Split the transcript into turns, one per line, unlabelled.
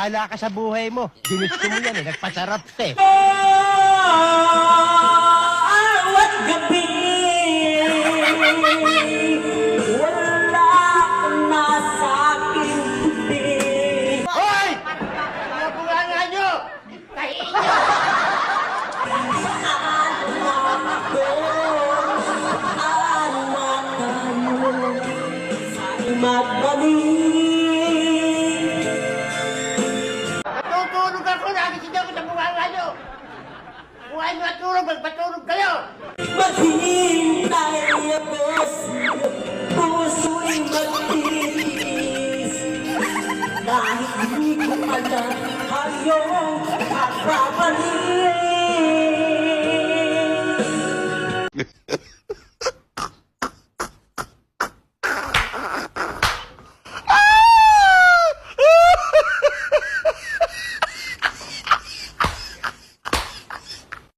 bahala ka sa buhay mo. Ginusto mo yan eh, nagpasarap ka eh.
Awat gabi, wala na sa aking puti.
Hoy! Mga bunganga nyo! Kahiin nyo! Natutulog ako, nagising ako sa bunganga nyo! Buhay nyo at tulog, magpatulog kayo!
Maghintay ako sa'yo, puso'y magtitis. Kahit hindi ko alam, hayong papabalik.